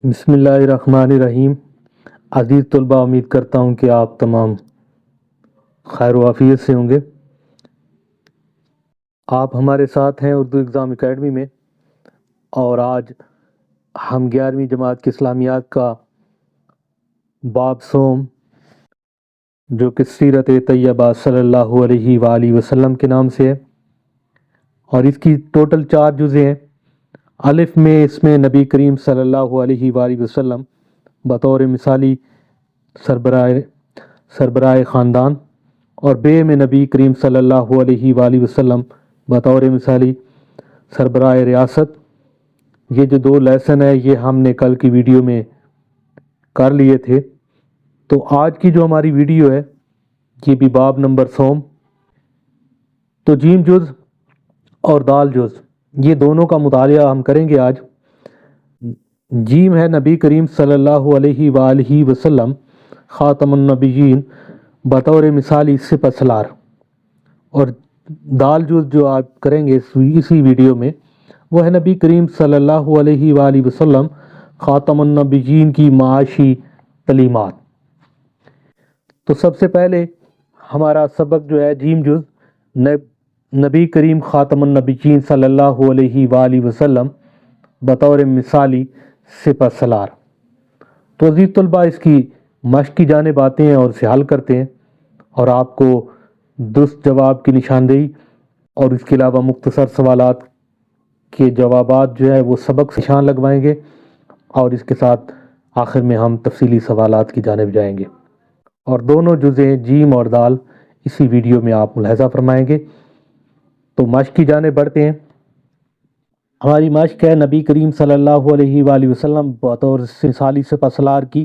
بسم اللہ الرحمن الرحیم۔ عزیز طلباء، امید کرتا ہوں کہ آپ تمام خیر و عافیت سے ہوں گے۔ آپ ہمارے ساتھ ہیں اردو ایگزام اکیڈمی میں، اور آج ہم 11ویں جماعت کی اسلامیات کا باب سوم، جو کہ سیرت طیبہ صلی اللہ علیہ وآلہ وسلم کے نام سے ہے، اور اس کی ٹوٹل 4 جزء ہیں۔ الف میں اس میں نبی کریم صلی اللہ علیہ وآلہ وسلم بطور مثالی سربراہ خاندان، اور بے میں نبی کریم صلی اللہ علیہ وآلہ وسلم بطور مثالی سربراہ ریاست۔ یہ جو 2 لیسن ہے یہ ہم نے کل کی ویڈیو میں کر لیے تھے، تو آج کی جو ہماری ویڈیو ہے یہ بھی باب نمبر سوم۔ تو جیم جز اور دال جز یہ دونوں کا مطالعہ ہم کریں گے آج۔ جیم ہے نبی کریم صلی اللہ علیہ وآلہ وسلم خاتم النبیین بطور مثالی سپہ سالار، اور دال جز جو آپ کریں گے اسی ویڈیو میں وہ ہے نبی کریم صلی اللہ علیہ وآلہ وسلم خاتم النبیین کی معاشی تعلیمات۔ تو سب سے پہلے ہمارا سبق جو ہے جیم جز نبی کریم خاتم النبیین صلی اللہ علیہ وآلہ وسلم بطور مثالی سپہ سالار۔ تو عزیز طلباء، اس کی مشق کی جانب آتے ہیں اور اسے حل کرتے ہیں، اور آپ کو درست جواب کی نشاندہی اور اس کے علاوہ مختصر سوالات کے جوابات جو ہے وہ سبق سے نشان لگوائیں گے، اور اس کے ساتھ آخر میں ہم تفصیلی سوالات کی جانب جائیں گے، اور دونوں جزء جیم اور دال اسی ویڈیو میں آپ ملاحظہ فرمائیں گے۔ تو مشق کی جانب بڑھتے ہیں۔ ہماری مشق ہے نبی کریم صلی اللہ علیہ وآلہ وسلم بطور مثالی سپہ سالار کی۔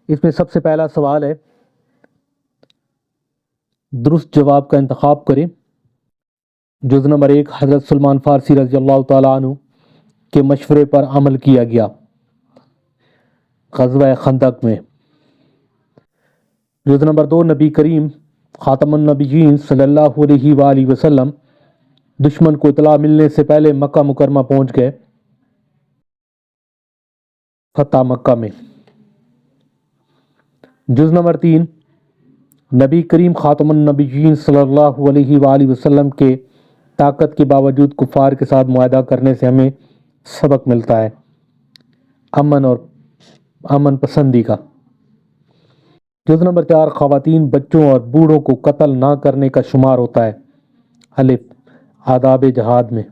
اس میں سب سے پہلا سوال ہے، درست جواب کا انتخاب کریں۔ جز نمبر 1، حضرت سلمان فارسی رضی اللہ تعالیٰ عنہ کے مشورے پر عمل کیا گیا غزوہ خندق میں۔ جز نمبر 2، نبی کریم خاتم النبیین صلی اللہ علیہ وآلہ وسلم دشمن کو اطلاع ملنے سے پہلے مکہ مکرمہ پہنچ گئے فتح مکہ میں۔ جز نمبر 3، نبی کریم خاتم النبیین صلی اللہ علیہ وآلہ وسلم کے طاقت کے باوجود کفار کے ساتھ معاہدہ کرنے سے ہمیں سبق ملتا ہے امن پسندی کا۔ جز نمبر 4، خواتین، بچوں اور بوڑھوں کو قتل نہ کرنے کا شمار ہوتا ہے الف آداب جہاد میں۔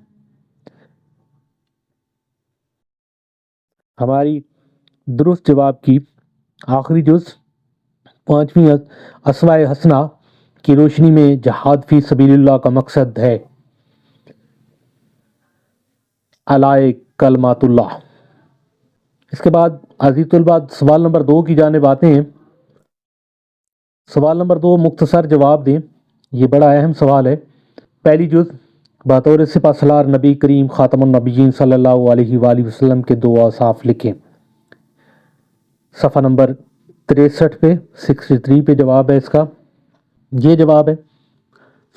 ہماری درست جواب کی آخری جز 5ویں اسماء حسنہ کی روشنی میں جہاد فی سبیل اللہ کا مقصد ہے اعلاء کلمات اللہ۔ اس کے بعد عزیز طلباء سوال نمبر 2 کی جانب آتے ہیں۔ سوال نمبر 2 مختصر جواب دیں، یہ بڑا اہم سوال ہے۔ پہلی جز بطور سپہ سالار نبی کریم خاتم النبیین صلی اللہ علیہ وآلہ وسلم کے 2 اوصاف لکھیں۔ صفحہ نمبر 63 پہ 63 پہ جواب ہے اس کا، یہ جواب ہے۔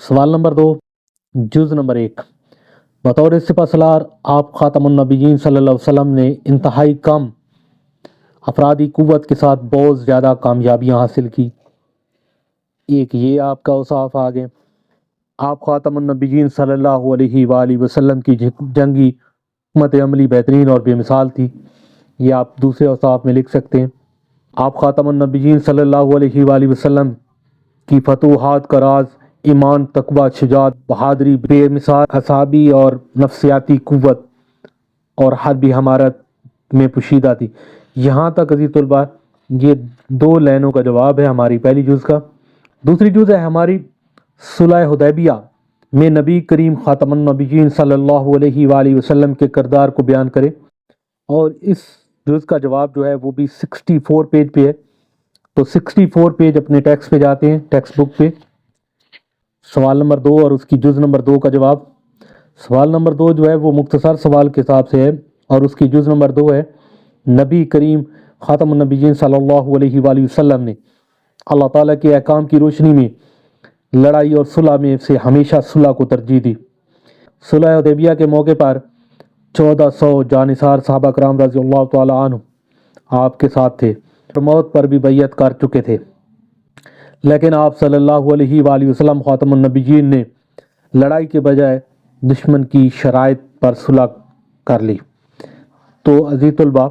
سوال نمبر 2، جز نمبر 1، بطور سپہ سالار آپ خاتم النبیین صلی اللہ علیہ وسلم نے انتہائی کم افرادی قوت کے ساتھ بہت زیادہ کامیابیاں حاصل کی۔ ایک یہ آپ کا اوصاف آگے۔ آپ خاتم النبیین صلی اللہ علیہ وآلہ وسلم کی جنگی حکمت عملی بہترین اور بے مثال تھی، یہ آپ دوسرے اوصاف میں لکھ سکتے ہیں۔ آپ خاتم النبیین صلی اللہ علیہ وآلہ وسلم کی فتوحات کا راز ایمان، تقوی، شجاعت، بہادری، بے مثال اعصابی اور نفسیاتی قوت اور حربی ہمارت میں پوشیدہ تھی۔ یہاں تک عزیز طلباء یہ 2 لائنوں کا جواب ہے ہماری پہلی جز کا۔ دوسری جز ہے ہماری صلح حدیبیہ میں نبی کریم خاتم النبیین صلی اللہ علیہ وآلہ وسلم کے کردار کو بیان کرے، اور اس جز کا جواب جو ہے وہ بھی 64 پیج پہ ہے۔ تو 64 پیج اپنے ٹیکسٹ پہ جاتے ہیں، ٹیکسٹ بک پہ۔ سوال نمبر 2 اور اس کی جز نمبر 2 کا جواب۔ سوال نمبر 2 جو ہے وہ مختصر سوال کے حساب سے ہے، اور اس کی جز نمبر 2 ہے، نبی کریم خاتم النبیین صلی اللہ علیہ وآلہ وسلم نے اللہ تعالیٰ کے احکام کی روشنی میں لڑائی اور صلح میں سے ہمیشہ صلح کو ترجیح دی۔ صلح حدیبیہ کے موقع پر 1400 جانثار صحابہ کرام رضی اللہ تعالی عنہ آپ کے ساتھ تھے، موت پر بھی بیعت کر چکے تھے، لیکن آپ صلی اللہ علیہ وآلہ وسلم خاتم النبیین نے لڑائی کے بجائے دشمن کی شرائط پر صلح کر لی۔ تو عزیز طلباء،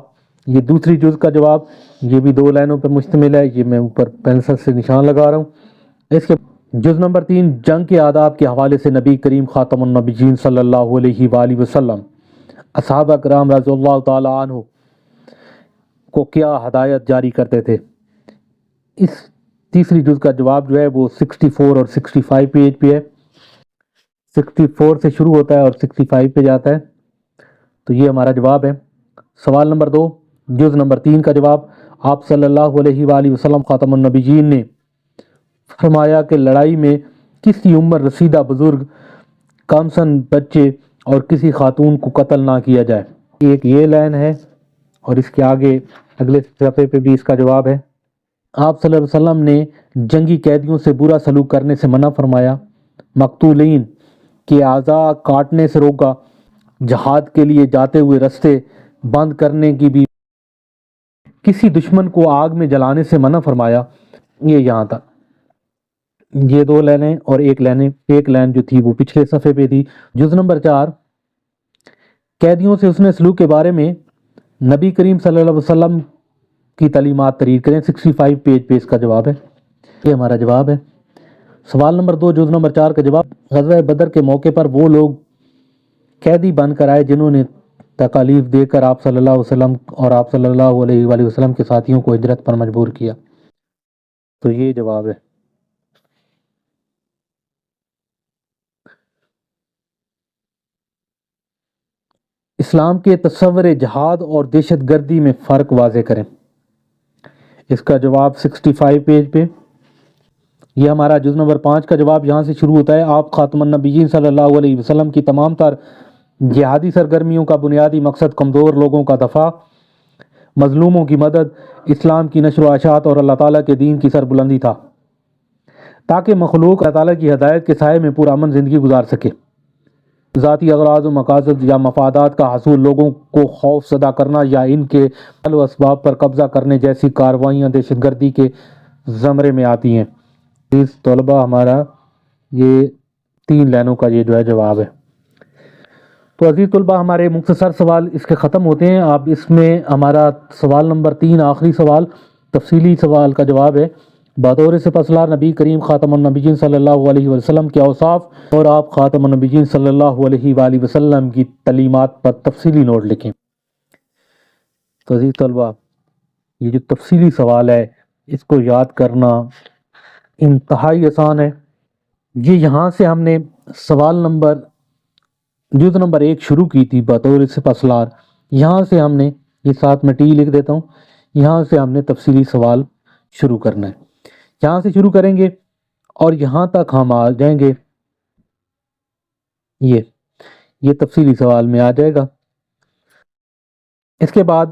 یہ دوسری جز کا جواب، یہ بھی 2 لائنوں پر مشتمل ہے، یہ میں اوپر پینسل سے نشان لگا رہا ہوں۔ اس کے جز نمبر 3 جنگ کے آداب کے حوالے سے نبی کریم خاتم النبیین صلی اللہ علیہ وآلہ وسلم اصحابہ کرام رضی اللہ تعالی عنہ کو کیا ہدایت جاری کرتے تھے۔ اس تیسری جز کا جواب جو ہے وہ 64 اور 65 پیج پہ ہے، 64 سے شروع ہوتا ہے اور 65 پہ جاتا ہے۔ تو یہ ہمارا جواب ہے۔ سوال نمبر 2 جز نمبر 3 کا جواب، آپ صلی اللہ علیہ وآلہ وسلم خاتم النبیین نے فرمایا کہ لڑائی میں کسی عمر رسیدہ بزرگ، کم سن بچے اور کسی خاتون کو قتل نہ کیا جائے۔ ایک یہ لائن ہے اور اس کے آگے اگلے صفحے پہ بھی اس کا جواب ہے۔ آپ صلی اللہ علیہ وسلم نے جنگی قیدیوں سے برا سلوک کرنے سے منع فرمایا، مقتولین کے اعضاء کاٹنے سے روکا، جہاد کے لیے جاتے ہوئے رستے بند کرنے کی بھی، کسی دشمن کو آگ میں جلانے سے منع فرمایا۔ یہ یہاں تھا، یہ 2 لائنیں اور ایک لائن جو تھی وہ پچھلے صفحے پہ تھی۔ جز نمبر 4 قیدیوں سے حسن سلوک کے بارے میں نبی کریم صلی اللہ علیہ وسلم کی تعلیمات تحریر کریں، 65 پیج پہ اس کا جواب ہے۔ یہ ہمارا جواب ہے۔ سوال نمبر 2 جز نمبر 4 کا جواب، غزوہ بدر کے موقع پر وہ لوگ قیدی بن کر آئے جنہوں نے تکالیف دے کر آپ صلی اللہ علیہ وسلم اور آپ صلی اللہ علیہ وآلہ وسلم کے ساتھیوں کو ہجرت پر مجبور کیا۔ تو یہ جواب ہے۔ اسلام کے تصور جہاد اور دہشت گردی میں فرق واضح کریں۔ اس کا جواب 65 پیج پہ۔ یہ ہمارا جز نمبر 5 کا جواب یہاں سے شروع ہوتا ہے۔ آپ خاتم النبیین صلی اللہ علیہ وسلم کی تمام تر جہادی سرگرمیوں کا بنیادی مقصد کمزور لوگوں کا دفاع، مظلوموں کی مدد، اسلام کی نشر و اشاعت اور اللہ تعالیٰ کے دین کی سربلندی تھا، تاکہ مخلوق اللہ تعالیٰ کی ہدایت کے سائے میں پرامن زندگی گزار سکے۔ ذاتی اغراض و مقاصد یا مفادات کا حصول، لوگوں کو خوف زدہ کرنا یا ان کے حل و اسباب پر قبضہ کرنے جیسی کارروائیاں دہشت گردی کے زمرے میں آتی ہیں۔ اس طلبہ ہمارا یہ 3 لائنوں کا یہ جو ہے جواب ہے۔ تو عزیز طلبہ، ہمارے مختصر سوال اس کے ختم ہوتے ہیں۔ اب اس میں ہمارا سوال نمبر 3 آخری سوال، تفصیلی سوال کا جواب ہے۔ بطور سپہ سالار نبی کریم خاتم النبیین صلی اللہ علیہ وسلم کے اوصاف اور آپ خاتم النبیین صلی اللہ علیہ وآلہ وسلم کی تعلیمات پر تفصیلی نوٹ لکھیں۔ تو عزیز طلبہ، یہ جو تفصیلی سوال ہے اس کو یاد کرنا انتہائی آسان ہے۔ یہ یہاں سے ہم نے سوال نمبر جز نمبر 1 شروع کی تھی بطور سپہ سالار، یہاں سے ہم نے یہ ساتھ میں ٹی لکھ دیتا ہوں، یہاں سے ہم نے تفصیلی سوال شروع کرنا ہے۔ یہاں سے شروع کریں گے اور یہاں تک ہم آ جائیں گے، یہ تفصیلی سوال میں آ جائے گا۔ اس کے بعد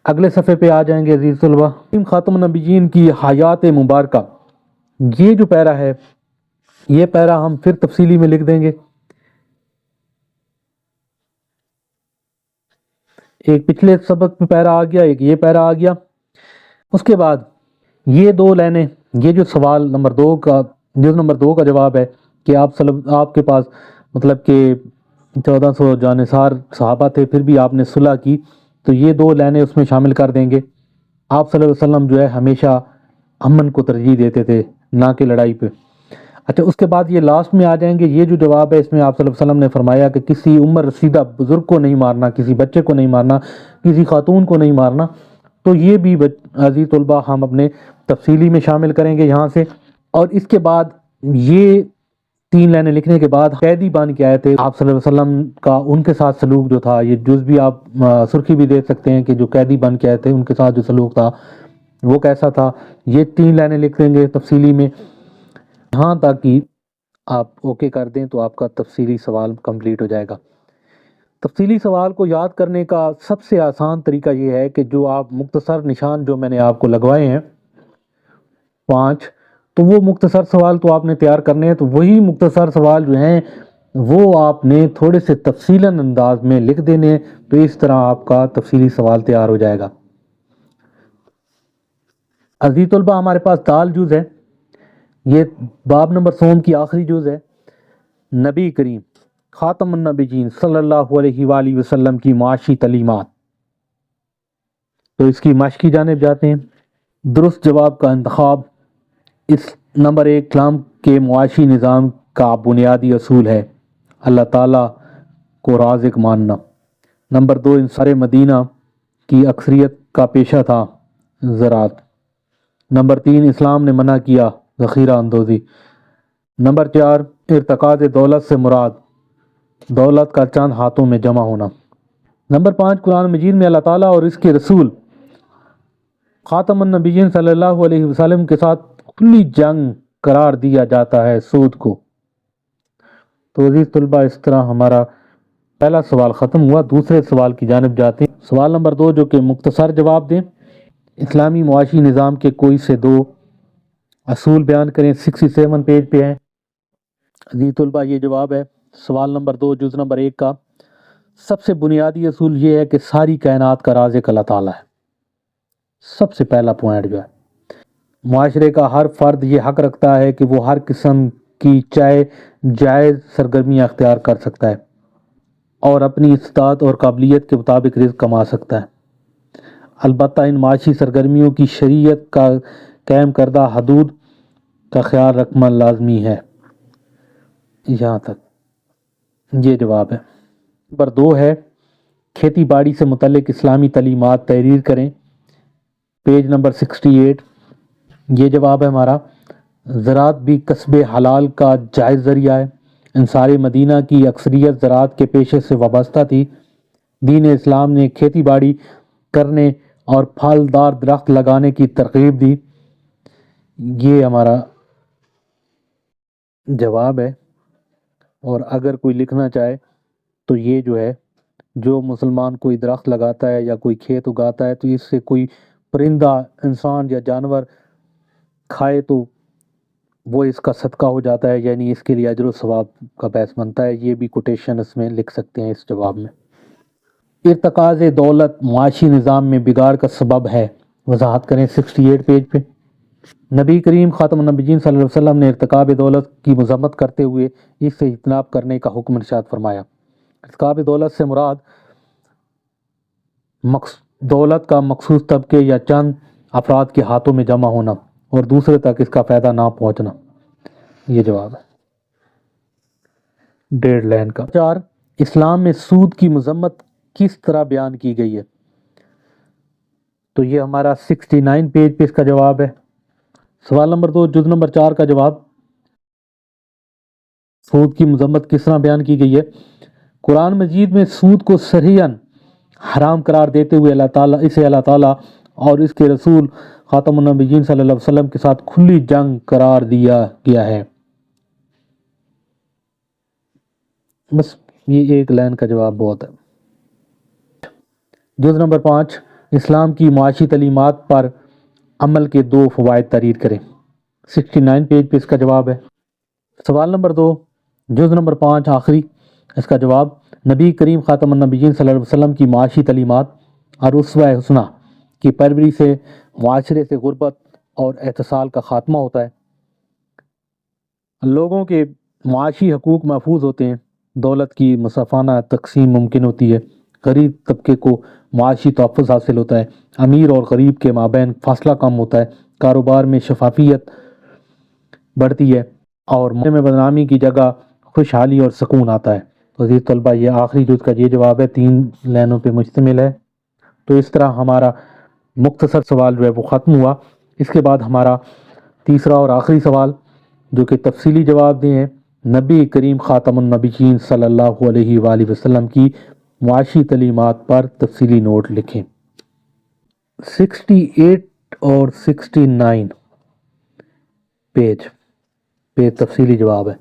اگلے صفحے پہ آ جائیں گے عزیز طلبہ، خاتم النبیین کی حیات مبارکہ، یہ جو پیرا ہے یہ پیرا ہم پھر تفصیلی میں لکھ دیں گے۔ ایک پچھلے سبق میں پیرا آ گیا، ایک یہ پیرا آ گیا۔ اس کے بعد یہ 2 لائنیں، یہ جو سوال نمبر 2 کا جز نمبر 2 کا جواب ہے کہ آپ کے پاس مطلب کہ 1400 جانثار صحابہ تھے، پھر بھی آپ نے صلح کی، تو یہ 2 لائنیں اس میں شامل کر دیں گے۔ آپ صلی اللہ علیہ وسلم جو ہے ہمیشہ امن کو ترجیح دیتے تھے، نہ کہ لڑائی پہ۔ اچھا، اس کے بعد یہ لاسٹ میں آ جائیں گے، یہ جو جواب ہے اس میں آپ صلی اللہ علیہ وسلم نے فرمایا کہ کسی عمر رسیدہ بزرگ کو نہیں مارنا، کسی بچے کو نہیں مارنا، کسی خاتون کو نہیں مارنا۔ تو یہ بھی عزیز طلبہ ہم اپنے تفصیلی میں شامل کریں گے یہاں سے۔ اور اس کے بعد یہ 3 لائنیں لکھنے کے بعد قیدی بن کے آئے تھے آپ صلی اللہ علیہ وسلم کا، ان کے ساتھ سلوک جو تھا، یہ جز بھی آپ سرخی بھی دیکھ سکتے ہیں کہ جو قیدی بن کے آئے تھے ان کے ساتھ جو سلوک تھا وہ کیسا تھا، یہ 3 لائنیں لکھ دیں گے تفصیلی میں۔ یہاں تک کہ آپ اوکے کر دیں تو آپ کا تفصیلی سوال کمپلیٹ ہو جائے گا۔ تفصیلی سوال کو یاد کرنے کا سب سے آسان طریقہ یہ ہے کہ جو آپ مختصر نشان جو میں نے آپ کو لگوائے ہیں 5، تو وہ مختصر سوال تو آپ نے تیار کرنے ہیں، تو وہی مختصر سوال جو ہیں وہ آپ نے تھوڑے سے تفصیلاً انداز میں لکھ دینے ہیں، تو اس طرح آپ کا تفصیلی سوال تیار ہو جائے گا۔ عزیز طلبہ، ہمارے پاس دال جز ہے، یہ باب نمبر سوم کی آخری جز ہے، نبی کریم خاتم النبیین صلی اللہ علیہ وآلہ وسلم کی معاشی تعلیمات۔ تو اس کی مشق کی جانب جاتے ہیں۔ درست جواب کا انتخاب اس نمبر 1 اسلام کے معاشی نظام کا بنیادی اصول ہے اللہ تعالیٰ کو رازق ماننا۔ نمبر 2 انصار مدینہ کی اکثریت کا پیشہ تھا زراعت۔ نمبر 3 اسلام نے منع کیا ذخیرہ اندوزی۔ نمبر 4 ارتکاز دولت سے مراد دولت کا چند ہاتھوں میں جمع ہونا۔ نمبر 5 قرآن مجید میں اللہ تعالیٰ اور اس کے رسول خاتم النبیین صلی اللہ علیہ وسلم کے ساتھ کھلی جنگ قرار دیا جاتا ہے سود کو۔ تو عزیز طلبہ، اس طرح ہمارا پہلا سوال ختم ہوا۔ دوسرے سوال کی جانب جاتے ہیں۔ سوال نمبر 2 جو کہ مختصر جواب دیں، اسلامی معاشی نظام کے کوئی سے 2 اصول بیان کریں، 67 پیج پہ ہیں۔ عزیز طلبہ، یہ جواب ہے سوال نمبر 2 جز نمبر 1 کا۔ سب سے بنیادی اصول یہ ہے کہ ساری کائنات کا رازق اللہ تعالیٰ ہے۔ سب سے پہلا پوائنٹ جو ہے، معاشرے کا ہر فرد یہ حق رکھتا ہے کہ وہ ہر قسم کی چاہے جائز سرگرمیاں اختیار کر سکتا ہے اور اپنی استطاعت اور قابلیت کے مطابق رزق کما سکتا ہے۔ البتہ ان معاشی سرگرمیوں کی شریعت کا قائم کردہ حدود کا خیال رکھنا لازمی ہے۔ یہاں تک یہ جواب ہے۔ نمبر 2 ہے کھیتی باڑی سے متعلق اسلامی تعلیمات تحریر کریں، پیج نمبر 68۔ یہ جواب ہے ہمارا، زراعت بھی کسب حلال کا جائز ذریعہ ہے۔ انصار مدینہ کی اکثریت زراعت کے پیشے سے وابستہ تھی۔ دین اسلام نے کھیتی باڑی کرنے اور پھلدار درخت لگانے کی ترغیب دی۔ یہ ہمارا جواب ہے۔ اور اگر کوئی لکھنا چاہے تو یہ جو ہے، جو مسلمان کوئی درخت لگاتا ہے یا کوئی کھیت اگاتا ہے تو اس سے کوئی پرندہ، انسان یا جانور کھائے تو وہ اس کا صدقہ ہو جاتا ہے، یعنی اس کے لیے اجر و ثواب کا باعث بنتا ہے۔ یہ بھی کوٹیشن اس میں لکھ سکتے ہیں اس جواب میں۔ ارتکاز دولت معاشی نظام میں بگاڑ کا سبب ہے، وضاحت کریں، 68 پیج پہ۔ نبی کریم خاتم النبیین صلی اللہ علیہ وسلم نے ارتکاب دولت کی مذمت کرتے ہوئے اس سے اجتناب کرنے کا حکم ارشاد فرمایا۔ ارتکاب دولت سے مراد دولت کا مخصوص طبقے یا چند افراد کے ہاتھوں میں جمع ہونا اور دوسرے تک اس کا فائدہ نہ پہنچنا۔ یہ جواب ہے 1.5 لائن کا۔ 4 اسلام میں سود کی مذمت کس طرح بیان کی گئی ہے؟ تو یہ ہمارا 69 پیج پہ اس کا جواب ہے۔ سوال نمبر 2 جز نمبر 4 کا جواب، سود کی مذمت کس طرح بیان کی گئی ہے؟ قرآن مجید میں سود کو صریحاً حرام قرار دیتے ہوئے اسے اللہ تعالیٰ اور اس کے رسول خاتم النبیین صلی اللہ علیہ وسلم کے ساتھ کھلی جنگ قرار دیا گیا ہے۔ بس یہ 1 لائن کا جواب بہت ہے۔ جز نمبر 5 اسلام کی معاشی تعلیمات پر عمل کے 2 فوائد تحریر کریں، 69 پیج پہ اس کا جواب ہے۔ سوال نمبر 2 جز نمبر 5 آخری، اس کا جواب، نبی کریم خاتم النبیین صلی اللہ علیہ وسلم کی معاشی تعلیمات اور اسوہ حسنہ کی پیروی سے معاشرے سے غربت اور احتسال کا خاتمہ ہوتا ہے، لوگوں کے معاشی حقوق محفوظ ہوتے ہیں، دولت کی منصفانہ تقسیم ممکن ہوتی ہے، غریب طبقے کو معاشی تحفظ حاصل ہوتا ہے، امیر اور غریب کے مابین فاصلہ کم ہوتا ہے، کاروبار میں شفافیت بڑھتی ہے اور معاشرے میں بدنامی کی جگہ خوشحالی اور سکون آتا ہے۔ تو عزیز طلبہ، یہ آخری جز کا یہ جواب ہے، 3 لائنوں پہ مشتمل ہے۔ تو اس طرح ہمارا مختصر سوال جو ہے وہ ختم ہوا۔ اس کے بعد ہمارا تیسرا اور آخری سوال جو کہ تفصیلی جواب دیں ہیں، نبی کریم خاتم النبیین صلی اللہ علیہ وآلہ وسلم کی معاشی تعلیمات پر تفصیلی نوٹ لکھیں۔ 68 اور 69 پیج پہ تفصیلی جواب ہے۔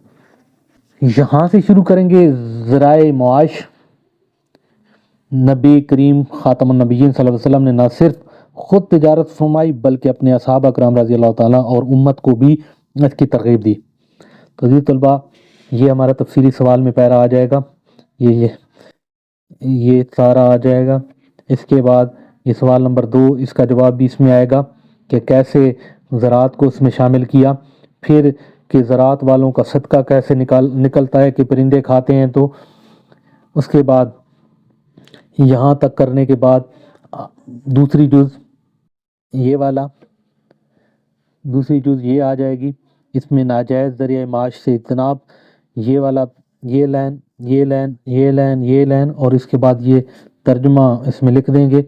یہاں سے شروع کریں گے۔ ذرائع معاش، نبی کریم خاتم النبیین صلی اللہ علیہ وسلم نے نہ صرف خود تجارت فرمائی بلکہ اپنے اصحابہ کرام رضی اللہ تعالیٰ اور امت کو بھی اس کی ترغیب دی۔ تو عزیز طلبہ، یہ ہمارا تفصیلی سوال میں پیرا آ جائے گا، یہ سارا آ جائے گا۔ اس کے بعد یہ سوال نمبر 2، اس کا جواب بھی اس میں آئے گا کہ کیسے زراعت کو اس میں شامل کیا، پھر کہ زراعت والوں کا صدقہ کیسے نکلتا ہے کہ پرندے کھاتے ہیں۔ تو اس کے بعد یہاں تک کرنے کے بعد دوسری جز یہ آ جائے گی، اس میں ناجائز ذریعہ معاش سے اجتناب، یہ والا، یہ لائن اور اس کے بعد یہ ترجمہ اس میں لکھ دیں گے۔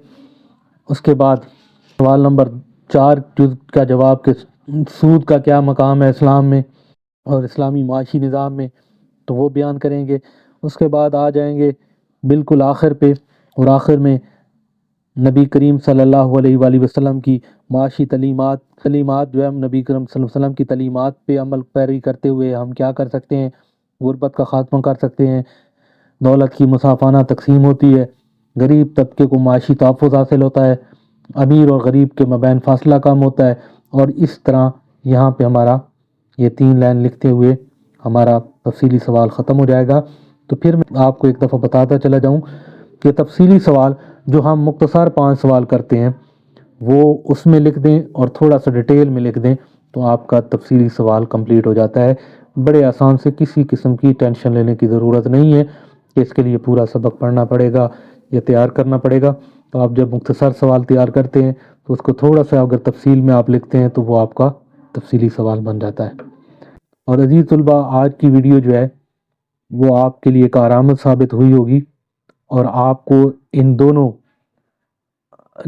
اس کے بعد سوال نمبر 4 جز کا جواب کہ سود کا کیا مقام ہے اسلام میں اور اسلامی معاشی نظام میں، تو وہ بیان کریں گے۔ اس کے بعد آ جائیں گے بالکل آخر پہ، اور آخر میں نبی کریم صلی اللہ علیہ وآلہ وسلم کی معاشی تعلیمات جو ہے، نبی کریم صلی اللہ علیہ وسلم کی تعلیمات پہ عمل پیری کرتے ہوئے ہم کیا کر سکتے ہیں، غربت کا خاتمہ کر سکتے ہیں، دولت کی مسافانہ تقسیم ہوتی ہے، غریب طبقے کو معاشی تحفظ حاصل ہوتا ہے، امیر اور غریب کے مابین فاصلہ کم ہوتا ہے، اور اس طرح یہاں پہ ہمارا یہ 3 لائن لکھتے ہوئے ہمارا تفصیلی سوال ختم ہو جائے گا۔ تو پھر میں آپ کو ایک دفعہ بتاتا چلا جاؤں کہ تفصیلی سوال جو ہم مختصر 5 سوال کرتے ہیں وہ اس میں لکھ دیں اور تھوڑا سا ڈیٹیل میں لکھ دیں تو آپ کا تفصیلی سوال کمپلیٹ ہو جاتا ہے۔ بڑے آسان سے، کسی قسم کی ٹینشن لینے کی ضرورت نہیں ہے کہ اس کے لیے پورا سبق پڑھنا پڑے گا یا تیار کرنا پڑے گا۔ تو آپ جب مختصر سوال تیار کرتے ہیں تو اس کو تھوڑا سا اگر تفصیل میں آپ لکھتے ہیں تو وہ آپ کا تفصیلی سوال بن جاتا ہے۔ اور عزیز طلباء، آج کی ویڈیو جو ہے وہ آپ کے لیے کارآمد ثابت ہوئی ہوگی، اور آپ کو ان دونوں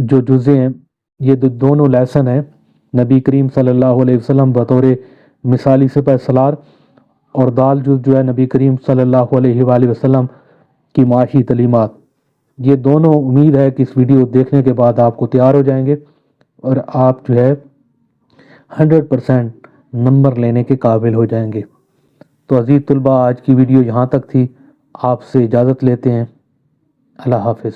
جو جزء ہیں، یہ دونوں لیسن ہیں، نبی کریم صلی اللہ علیہ وسلم بطور مثالی سپہ سالار، اور دال جز جو ہے نبی کریم صلی اللہ علیہ وآلہ وسلم کی معاشی تعلیمات، یہ دونوں امید ہے کہ اس ویڈیو دیکھنے کے بعد آپ کو تیار ہو جائیں گے اور آپ جو ہے 100% نمبر لینے کے قابل ہو جائیں گے۔ تو عزیز طلباء، آج کی ویڈیو یہاں تک تھی، آپ سے اجازت لیتے ہیں۔ اللہ حافظ۔